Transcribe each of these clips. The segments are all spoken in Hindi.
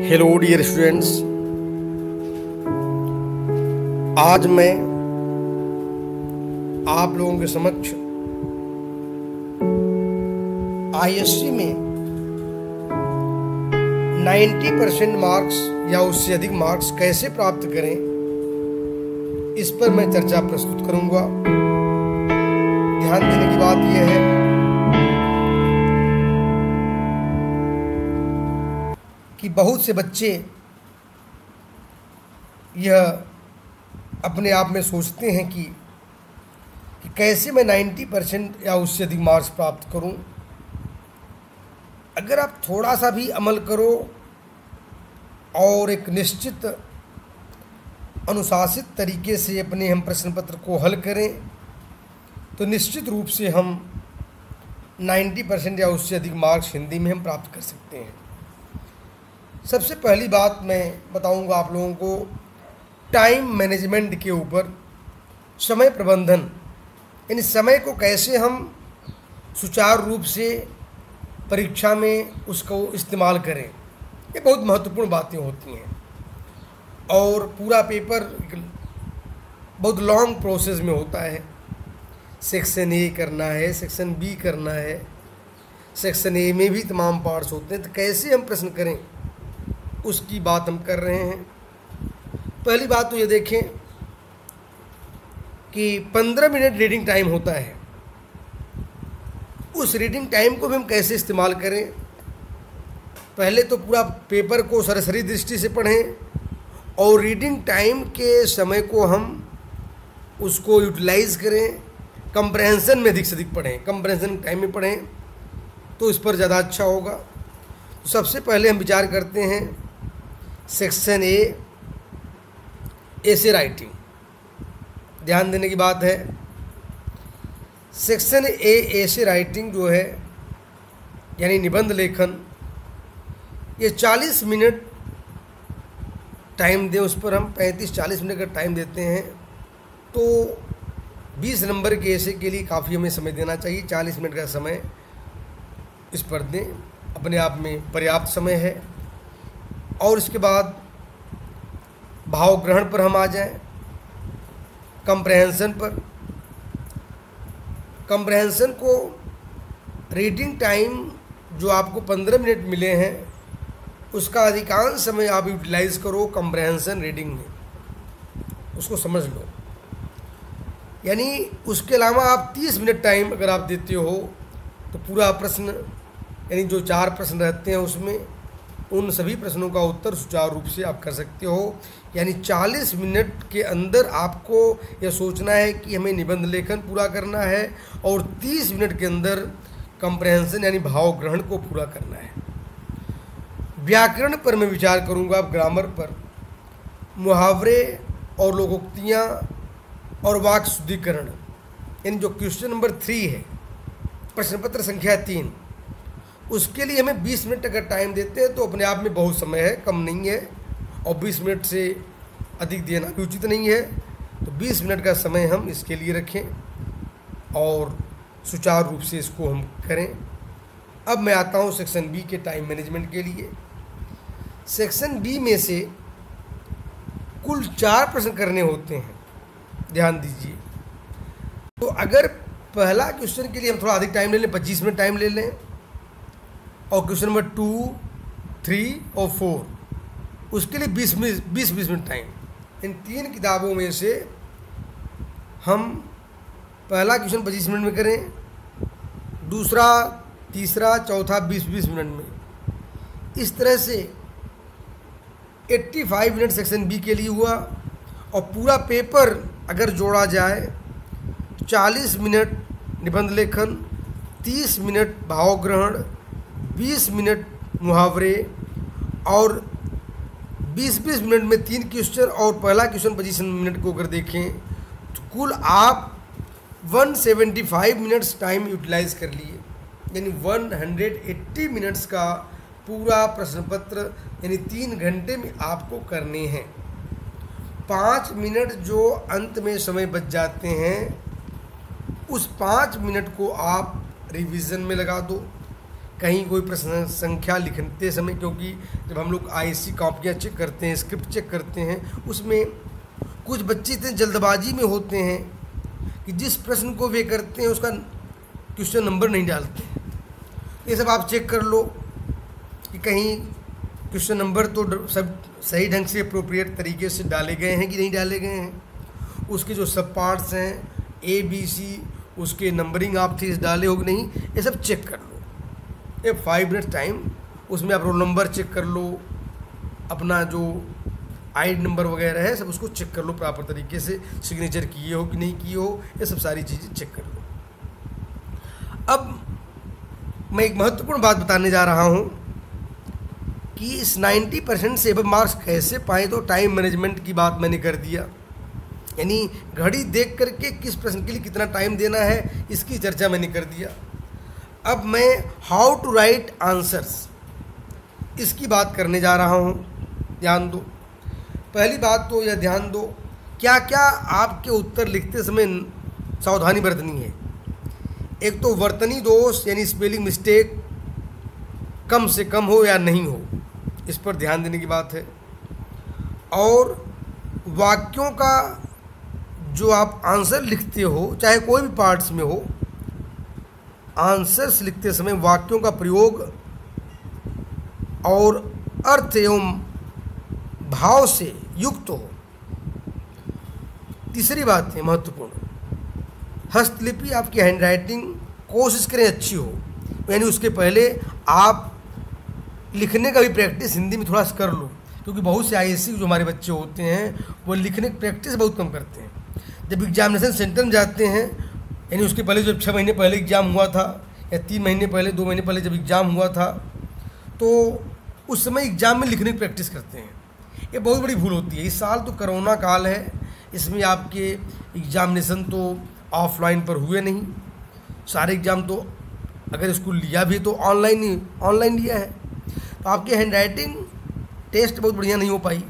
हेलो डियर स्टूडेंट्स, आज मैं आप लोगों के समक्ष आईएससी में 90% मार्क्स या उससे अधिक मार्क्स कैसे प्राप्त करें, इस पर मैं चर्चा प्रस्तुत करूंगा। ध्यान देने की बात यह है कि बहुत से बच्चे यह अपने आप में सोचते हैं कि कैसे मैं 90% या उससे अधिक मार्क्स प्राप्त करूं। अगर आप थोड़ा सा भी अमल करो और एक निश्चित अनुशासित तरीके से अपने हम प्रश्न पत्र को हल करें तो निश्चित रूप से हम 90% या उससे अधिक मार्क्स हिंदी में हम प्राप्त कर सकते हैं। सबसे पहली बात मैं बताऊंगा आप लोगों को टाइम मैनेजमेंट के ऊपर, समय प्रबंधन, यानी समय को कैसे हम सुचारू रूप से परीक्षा में उसको इस्तेमाल करें। ये बहुत महत्वपूर्ण बातें होती हैं और पूरा पेपर बहुत लॉन्ग प्रोसेस में होता है। सेक्शन ए करना है, सेक्शन बी करना है, सेक्शन ए में भी तमाम पार्ट्स होते हैं। तो कैसे हम प्रश्न करें उसकी बात हम कर रहे हैं। पहली बात तो ये देखें कि 15 मिनट रीडिंग टाइम होता है। उस रीडिंग टाइम को भी हम कैसे इस्तेमाल करें। पहले तो पूरा पेपर को सरसरी दृष्टि से पढ़ें और रीडिंग टाइम के समय को हम उसको यूटिलाइज करें। कंप्रहेंशन में अधिक से अधिक पढ़ें, कंप्रहेंशन टाइम में पढ़ें तो इस पर ज़्यादा अच्छा होगा। तो सबसे पहले हम विचार करते हैं सेक्शन ए से राइटिंग। ध्यान देने की बात है, सेक्शन ए से राइटिंग जो है यानी निबंध लेखन, ये 40 मिनट टाइम दें। उस पर हम 35-40 मिनट का टाइम देते हैं तो 20 नंबर के ऐसे के लिए काफ़ी हमें समय देना चाहिए। 40 मिनट का समय इस पर दें, अपने आप में पर्याप्त समय है। और इसके बाद भाव ग्रहण पर हम आ जाएं, कंप्रहेंशन पर। कंप्रहेंशन को रीडिंग टाइम जो आपको 15 मिनट मिले हैं उसका अधिकांश समय आप यूटिलाइज करो कंप्रहेंशन रीडिंग में, उसको समझ लो। यानी उसके अलावा आप 30 मिनट टाइम अगर आप देते हो तो पूरा प्रश्न, यानी जो 4 प्रश्न रहते हैं उसमें उन सभी प्रश्नों का उत्तर सुचारू रूप से आप कर सकते हो। यानी 40 मिनट के अंदर आपको यह सोचना है कि हमें निबंध लेखन पूरा करना है और 30 मिनट के अंदर कंप्रहेंशन यानी भाव ग्रहण को पूरा करना है। व्याकरण पर मैं विचार करूंगा, ग्रामर पर, मुहावरे और लोकोक्तियाँ और वाक् शुद्धिकरण, यानी जो क्वेश्चन नंबर 3 है, प्रश्न पत्र संख्या 3, उसके लिए हमें 20 मिनट अगर टाइम देते हैं तो अपने आप में बहुत समय है, कम नहीं है। और 20 मिनट से अधिक देना भी उचित नहीं है। तो 20 मिनट का समय हम इसके लिए रखें और सुचारू रूप से इसको हम करें। अब मैं आता हूँ सेक्शन बी के टाइम मैनेजमेंट के लिए। सेक्शन बी में से कुल 4 प्रश्न करने होते हैं, ध्यान दीजिए। तो अगर पहला क्वेश्चन के लिए हम थोड़ा अधिक टाइम ले लें, 25 मिनट टाइम ले लें, और क्वेश्चन नंबर 2, 3 और 4 उसके लिए 20 मिनट टाइम। इन 3 किताबों में से हम पहला क्वेश्चन 25 मिनट में करें, दूसरा, तीसरा, चौथा 20 मिनट में। इस तरह से 85 मिनट सेक्शन बी के लिए हुआ। और पूरा पेपर अगर जोड़ा जाए 40 मिनट निबंध लेखन, 30 मिनट भाव ग्रहण, 20 मिनट मुहावरे और 20 मिनट में 3 क्वेश्चन और पहला क्वेश्चन 25 मिनट को अगर देखें तो कुल आप 175 मिनट्स टाइम यूटिलाइज कर लिए। यानी 180 मिनट्स का पूरा प्रश्न पत्र यानी 3 घंटे में आपको करने हैं। 5 मिनट जो अंत में समय बच जाते हैं उस 5 मिनट को आप रिवीजन में लगा दो। कहीं कोई प्रश्न संख्या लिखते समय, क्योंकि जब हम लोग आईसी कॉपियाँ चेक करते हैं, स्क्रिप्ट चेक करते हैं, उसमें कुछ बच्चे इतने जल्दबाजी में होते हैं कि जिस प्रश्न को वे करते हैं उसका क्वेश्चन नंबर नहीं डालते हैं। ये सब आप चेक कर लो कि कहीं क्वेश्चन नंबर तो सब सही ढंग से अप्रोप्रिएट तरीके से डाले गए हैं कि नहीं डाले गए हैं। उसके जो सब पार्ट्स हैं ABC, उसके नंबरिंग आप थे डाले हो कि नहीं, ये सब चेक कर लो। ये 5 मिनट टाइम, उसमें आप रोल नंबर चेक कर लो, अपना जो आईडी नंबर वगैरह है सब उसको चेक कर लो प्रॉपर तरीके से, सिग्नेचर किए हो कि नहीं किए हो, ये सब सारी चीज़ें चेक कर लो। अब मैं एक महत्वपूर्ण बात बताने जा रहा हूँ कि इस 90% से अब मार्क्स कैसे पाए। तो टाइम मैनेजमेंट की बात मैंने कर दिया, यानी घड़ी देख करके किस प्रश्न के लिए कितना टाइम देना है, इसकी चर्चा मैंने कर दिया। अब मैं हाउ टू राइट आंसर्स, इसकी बात करने जा रहा हूँ। ध्यान दो, पहली बात तो यह ध्यान दो, क्या क्या आपके उत्तर लिखते समय सावधानी बरतनी है। एक तो वर्तनी दोष यानी स्पेलिंग मिस्टेक कम से कम हो या नहीं हो, इस पर ध्यान देने की बात है। और वाक्यों का जो आप आंसर लिखते हो, चाहे कोई भी पार्ट्स में हो, आंसर्स लिखते समय वाक्यों का प्रयोग और अर्थ एवं भाव से युक्त हो। तीसरी बात है महत्वपूर्ण, हस्तलिपि आपकी हैंडराइटिंग कोशिश करें अच्छी हो, यानी उसके पहले आप लिखने का भी प्रैक्टिस हिंदी में थोड़ा सा कर लो, क्योंकि बहुत से आईएससी जो हमारे बच्चे होते हैं वो लिखने की प्रैक्टिस बहुत कम करते हैं। जब एग्जामिनेशन सेंटर में जाते हैं, यानी उसके पहले जब 6 महीने पहले एग्ज़ाम हुआ था या 3 महीने पहले, 2 महीने पहले जब एग्ज़ाम हुआ था, तो उस समय एग्ज़ाम में लिखने की प्रैक्टिस करते हैं। ये बहुत बड़ी भूल होती है। इस साल तो कोरोना काल है, इसमें आपके एग्जामिनेशन तो ऑफलाइन पर हुए नहीं, सारे एग्ज़ाम तो अगर स्कूल लिया भी तो ऑनलाइन लिया है, तो आपकी हैंडराइटिंग टेस्ट बहुत बढ़िया नहीं हो पाई।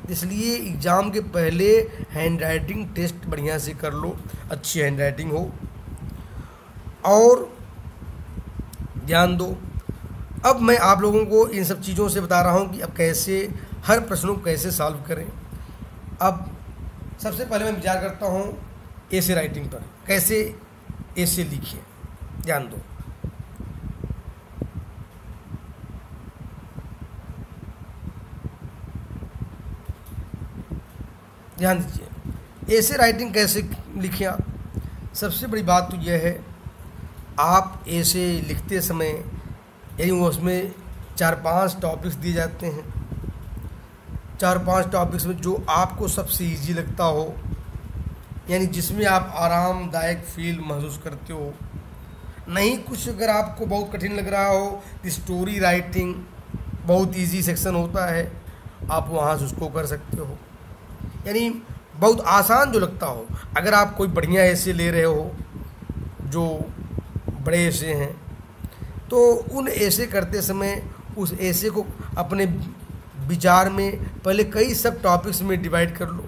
इसलिए एग्ज़ाम के पहले हैंडराइटिंग टेस्ट बढ़िया से कर लो, अच्छी हैंडराइटिंग हो। और ध्यान दो, अब मैं आप लोगों को इन सब चीज़ों से बता रहा हूँ कि अब कैसे हर प्रश्नों को कैसे सॉल्व करें। अब सबसे पहले मैं विचार करता हूँ ऐसे राइटिंग पर, कैसे ऐसे लिखिए। ध्यान दो, ध्यान दीजिए, ऐसे राइटिंग कैसे लिखें आप। सबसे बड़ी बात तो यह है, आप ऐसे लिखते समय यानी उसमें 4-5 टॉपिक्स दिए जाते हैं, 4-5 टॉपिक्स में जो आपको सबसे इजी लगता हो, यानी जिसमें आप आरामदायक फील महसूस करते हो। नहीं कुछ अगर आपको बहुत कठिन लग रहा हो, स्टोरी राइटिंग बहुत इजी सेक्शन होता है, आप वहाँ से उसको कर सकते हो। यानी बहुत आसान जो लगता हो, अगर आप कोई बढ़िया ऐसे ले रहे हो जो बड़े ऐसे हैं, तो उन ऐसे करते समय उस ऐसे को अपने विचार में पहले कई सब टॉपिक्स में डिवाइड कर लो।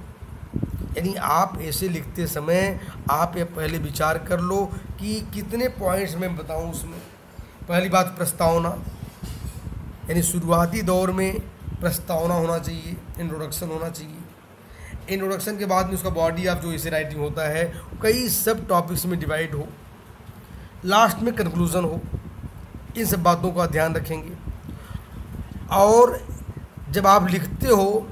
यानी आप ऐसे लिखते समय आप ये पहले विचार कर लो कि कितने पॉइंट्स मैं बताऊं उसमें। पहली बात प्रस्तावना, यानी शुरुआती दौर में प्रस्तावना होना चाहिए, इंट्रोडक्शन होना चाहिए। इंट्रोडक्शन के बाद में उसका बॉडी ऑफ जो ऐसे राइटिंग होता है कई सब टॉपिक्स में डिवाइड हो, लास्ट में कंक्लूज़न हो। इन सब बातों का ध्यान रखेंगे। और जब आप लिखते हो,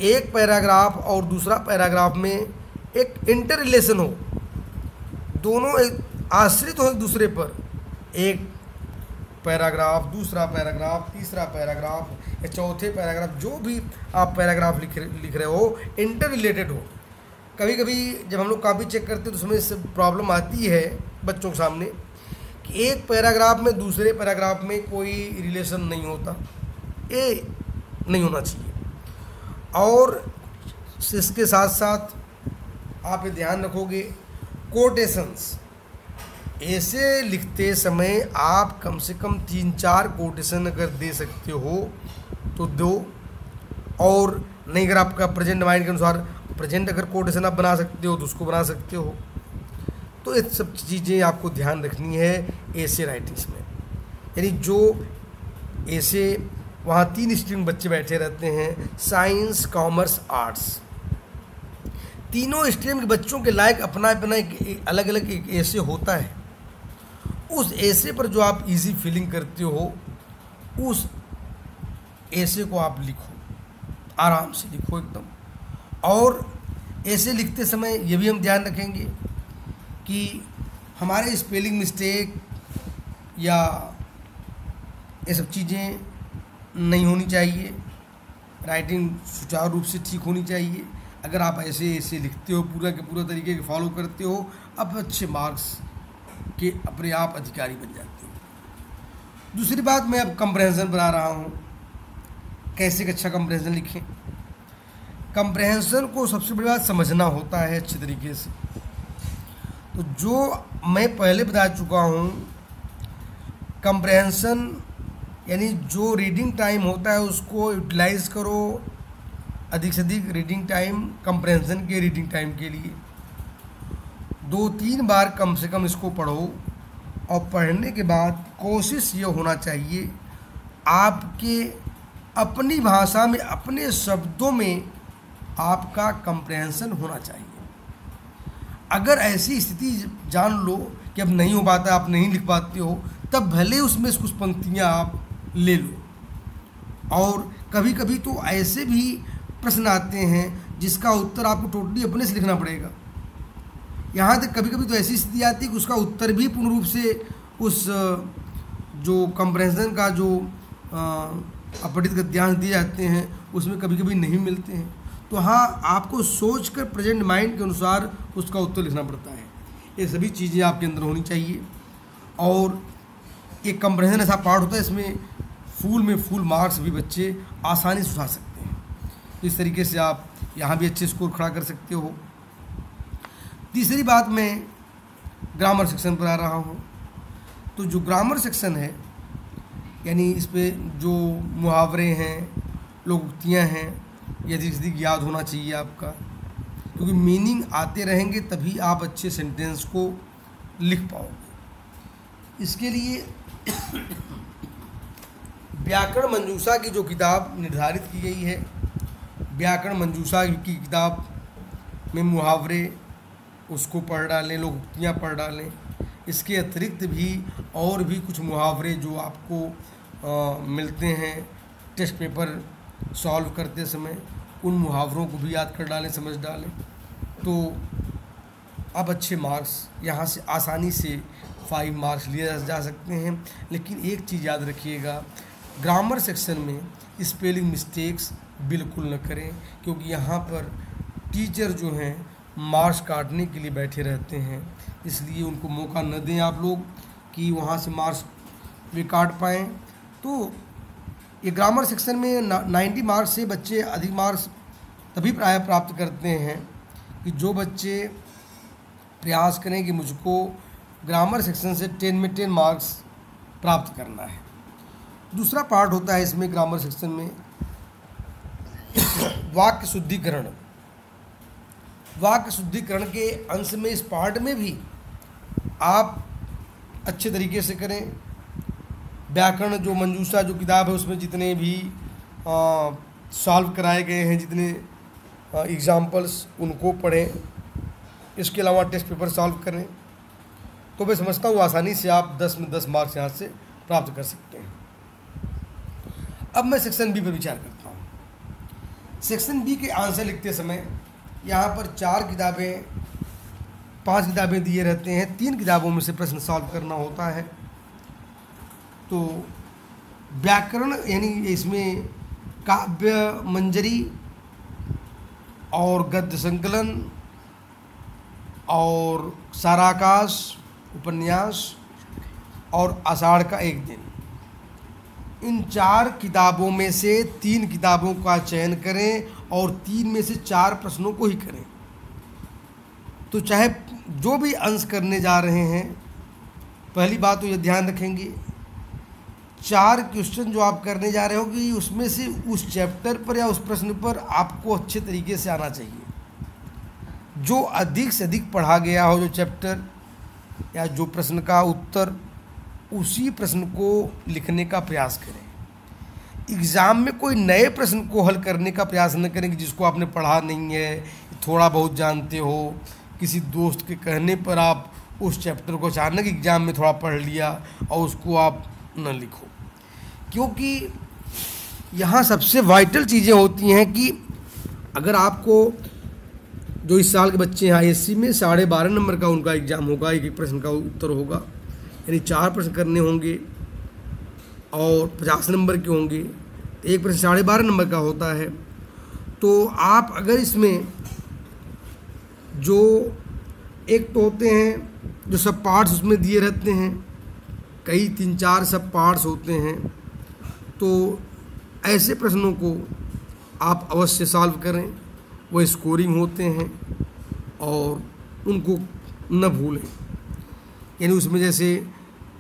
एक पैराग्राफ और दूसरा पैराग्राफ में एक इंटर रिलेशन हो, दोनों एक आश्रित हो एक दूसरे पर। एक पैराग्राफ, दूसरा पैराग्राफ, तीसरा पैराग्राफ या चौथे पैराग्राफ, जो भी आप पैराग्राफ लिख रहे हो इंटर रिलेटेड हो। कभी कभी जब हम लोग कॉपी चेक करते हैं तो उसमें से प्रॉब्लम आती है बच्चों के सामने कि एक पैराग्राफ में दूसरे पैराग्राफ में कोई रिलेशन नहीं होता। ये नहीं होना चाहिए। और इसके साथ साथ आप ये ध्यान रखोगे, कोटेशंस ऐसे लिखते समय आप कम से कम 3-4 कोटेशन अगर दे सकते हो तो दो, और नहीं अगर आपका प्रेजेंट माइंड के अनुसार प्रेजेंट अगर कोटेशन आप बना सकते हो तो उसको बना सकते हो। तो ये सब चीज़ें आपको ध्यान रखनी है ऐसे राइटिंग्स में। यानी जो ऐसे वहाँ 3 स्ट्रीम बच्चे बैठे रहते हैं, साइंस, कॉमर्स, आर्ट्स। तीनों स्ट्रीम के बच्चों के लायक अपना अपना एक अलग अलग एक ऐसे होता है। उस ऐसे पर जो आप इजी फीलिंग करते हो, उस ऐसे को आप लिखो, आराम से लिखो एकदम। और ऐसे लिखते समय ये भी हम ध्यान रखेंगे कि हमारे स्पेलिंग मिस्टेक या ये सब चीज़ें नहीं होनी चाहिए, राइटिंग सुचारू रूप से ठीक होनी चाहिए। अगर आप ऐसे ऐसे लिखते हो, पूरा के पूरा तरीके के फॉलो करते हो, आप अच्छे मार्क्स के अपने आप अधिकारी बन जाते हो। दूसरी बात, मैं अब कंप्रहेंशन बना रहा हूँ, कैसे एक अच्छा कंप्रहेंशन लिखें। कंप्रहेंशन को सबसे बड़ी बात समझना होता है अच्छे तरीके से। तो जो मैं पहले बता चुका हूँ, कंप्रहेंशन यानी जो रीडिंग टाइम होता है उसको यूटिलाइज़ करो, अधिक से अधिक रीडिंग टाइम कंप्रहेंशन के रीडिंग टाइम के लिए 2-3 बार कम से कम इसको पढ़ो। और पढ़ने के बाद कोशिश ये होना चाहिए आपके अपनी भाषा में, अपने शब्दों में आपका कंप्रहेंशन होना चाहिए। अगर ऐसी स्थिति जान लो कि अब नहीं हो पाता, आप नहीं लिख पाते हो, तब भले उसमें से कुछ पंक्तियाँ आप ले लो। और कभी कभी तो ऐसे भी प्रश्न आते हैं जिसका उत्तर आपको टोटली अपने से लिखना पड़ेगा। यहाँ तक कभी कभी तो ऐसी स्थिति आती है कि उसका उत्तर भी पूर्ण रूप से उस जो कंप्रहेंशन का जो अपठित गद्यांश दिए जाते हैं उसमें कभी कभी नहीं मिलते हैं। तो हाँ, आपको सोचकर प्रेजेंट माइंड के अनुसार उसका उत्तर लिखना पड़ता है। ये सभी चीज़ें आपके अंदर होनी चाहिए। और एक कंप्रहेंशन ऐसा पार्ट होता है, इसमें फुल में फुल मार्क्स भी बच्चे आसानी से उठा सकते हैं। तो इस तरीके से आप यहाँ भी अच्छे स्कोर खड़ा कर सकते हो। तीसरी बात, मैं ग्रामर सेक्शन पर आ रहा हूँ। तो जो ग्रामर सेक्शन है, यानी इस पे जो मुहावरे हैं, लोकोक्तियाँ हैं, ये अधिक से अधिक याद होना चाहिए आपका, क्योंकि मीनिंग आते रहेंगे तभी आप अच्छे सेंटेंस को लिख पाओगे। इसके लिए व्याकरण मंजूषा की जो किताब निर्धारित की गई है, व्याकरण मंजूषा की किताब में मुहावरे उसको पढ़ डालें, लोकोक्तियाँ पढ़ डालें। इसके अतिरिक्त भी और भी कुछ मुहावरे जो आपको मिलते हैं टेस्ट पेपर सॉल्व करते समय, उन मुहावरों को भी याद कर डालें, समझ डालें। तो अब अच्छे मार्क्स यहाँ से आसानी से 5 मार्क्स लिए जा सकते हैं। लेकिन एक चीज़ याद रखिएगा, ग्रामर सेक्शन में स्पेलिंग मिस्टेक्स बिल्कुल न करें, क्योंकि यहाँ पर टीचर जो हैं मार्क्स काटने के लिए बैठे रहते हैं। इसलिए उनको मौका न दें आप लोग कि वहाँ से मार्क्स वे काट पाएँ। तो ये ग्रामर सेक्शन में 90 मार्क्स से बच्चे अधिक मार्क्स तभी प्राय प्राप्त करते हैं कि जो बच्चे प्रयास करें कि मुझको ग्रामर सेक्शन से 10 में 10 मार्क्स प्राप्त करना है। दूसरा पार्ट होता है इसमें ग्रामर सेक्शन में वाक्य शुद्धिकरण। वाक्य शुद्धिकरण के अंश में इस पार्ट में भी आप अच्छे तरीके से करें। व्याकरण जो मंजूषा जो किताब है उसमें जितने भी सॉल्व कराए गए हैं, जितने एग्जाम्पल्स, उनको पढ़ें। इसके अलावा टेस्ट पेपर सॉल्व करें। तो मैं समझता हूँ आसानी से आप 10 में 10 मार्क्स यहाँ से प्राप्त कर सकते हैं। अब मैं सेक्शन बी पर विचार करता हूँ। सेक्शन बी के आंसर लिखते समय यहाँ पर 5 किताबें दिए रहते हैं। 3 किताबों में से प्रश्न सॉल्व करना होता है। तो व्याकरण यानी इसमें काव्य मंजरी और गद्य संकलन और साराकाश उपन्यास और आषाढ़ का एक दिन, इन 4 किताबों में से 3 किताबों का चयन करें और 3 में से 4 प्रश्नों को ही करें। तो चाहे जो भी अंश करने जा रहे हैं, पहली बात तो ये ध्यान रखेंगे 4 क्वेश्चन जो आप करने जा रहे हो कि उसमें से उस चैप्टर पर या उस प्रश्न पर आपको अच्छे तरीके से आना चाहिए। जो अधिक से अधिक पढ़ा गया हो जो चैप्टर या जो प्रश्न का उत्तर, उसी प्रश्न को लिखने का प्रयास करें। एग्ज़ाम में कोई नए प्रश्न को हल करने का प्रयास न करें कि जिसको आपने पढ़ा नहीं है, थोड़ा बहुत जानते हो, किसी दोस्त के कहने पर आप उस चैप्टर को अचानक एग्ज़ाम में थोड़ा पढ़ लिया और उसको आप न लिखो। क्योंकि यहाँ सबसे वाइटल चीज़ें होती हैं कि अगर आपको, जो इस साल के बच्चे हैं ISC में 12.5 नंबर का उनका एग्ज़ाम होगा, एक प्रश्न का उत्तर होगा, यानी 4 प्रश्न करने होंगे और 50 नंबर के होंगे, एक प्रश्न 12.5 नंबर का होता है। तो आप अगर इसमें जो एक तो होते हैं जो सब पार्ट्स उसमें दिए रहते हैं, कई 3-4 सब पार्ट्स होते हैं, तो ऐसे प्रश्नों को आप अवश्य सॉल्व करें। वो स्कोरिंग होते हैं और उनको न भूलें। यानी उसमें जैसे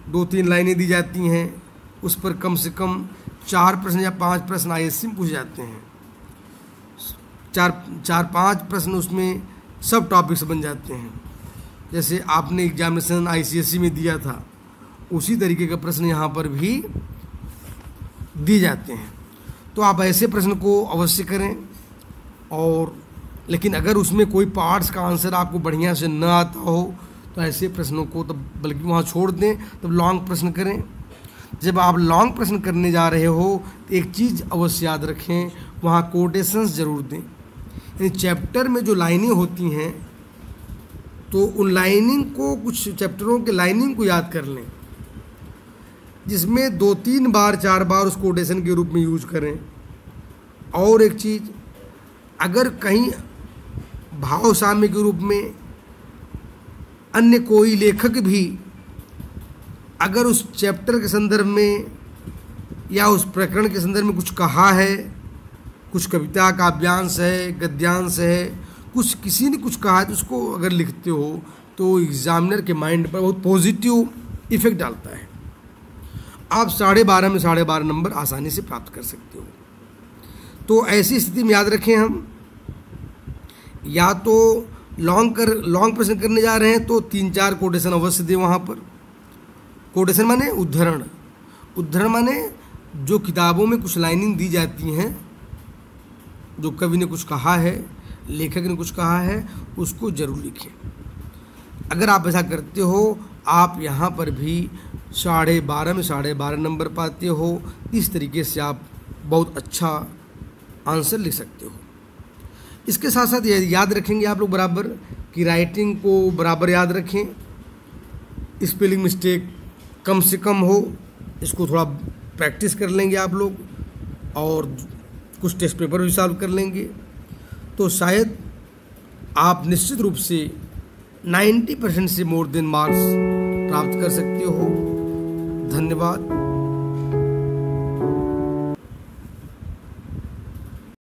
2-3 लाइनें दी जाती हैं, उस पर कम से कम 4 प्रश्न या 5 प्रश्न ISC में पूछे जाते हैं। 4-5 प्रश्न उसमें सब टॉपिक्स बन जाते हैं। जैसे आपने एग्जामिनेशन ICSE में दिया था, उसी तरीके का प्रश्न यहाँ पर भी दिए जाते हैं। तो आप ऐसे प्रश्न को अवश्य करें। और लेकिन अगर उसमें कोई पार्ट्स का आंसर आपको बढ़िया से न आता हो तो ऐसे प्रश्नों को तब बल्कि वहाँ छोड़ दें, तब लॉन्ग प्रश्न करें। जब आप लॉन्ग प्रश्न करने जा रहे हो तो एक चीज़ अवश्य याद रखें, वहाँ कोटेशंस ज़रूर दें। यानी चैप्टर में जो लाइनें होती हैं तो उन लाइनिंग को, कुछ चैप्टरों के लाइनिंग को याद कर लें, जिसमें 2-3 बार 4 बार उस कोटेशन के रूप में यूज करें। और एक चीज़, अगर कहीं भाव साम्य के रूप में अन्य कोई लेखक भी अगर उस चैप्टर के संदर्भ में या उस प्रकरण के संदर्भ में कुछ कहा है, कुछ कविता काव्यांश है, गद्यांश है, कुछ किसी ने कुछ कहा है, तो उसको अगर लिखते हो तो एग्जामिनर के माइंड पर बहुत पॉजिटिव इफेक्ट डालता है। आप 12.5 में 12.5 नंबर आसानी से प्राप्त कर सकते हो। तो ऐसी स्थिति में याद रखें, हम या तो लॉन्ग प्रश्न करने जा रहे हैं तो 3-4 कोटेशन अवश्य दें वहाँ पर। कोटेशन माने उद्धरण, उद्धरण माने जो किताबों में कुछ लाइनिंग दी जाती हैं, जो कवि ने कुछ कहा है, लेखक ने कुछ कहा है, उसको जरूर लिखें। अगर आप ऐसा करते हो, आप यहाँ पर भी 12.5 में 12.5 नंबर पाते हो। इस तरीके से आप बहुत अच्छा आंसर लिख सकते हो। इसके साथ साथ याद रखेंगे आप लोग बराबर कि राइटिंग को बराबर याद रखें, स्पेलिंग मिस्टेक कम से कम हो, इसको थोड़ा प्रैक्टिस कर लेंगे आप लोग और कुछ टेस्ट पेपर भी सॉल्व कर लेंगे तो शायद आप निश्चित रूप से 90% से मोर देन मार्क्स प्राप्त कर सकते हो। धन्यवाद।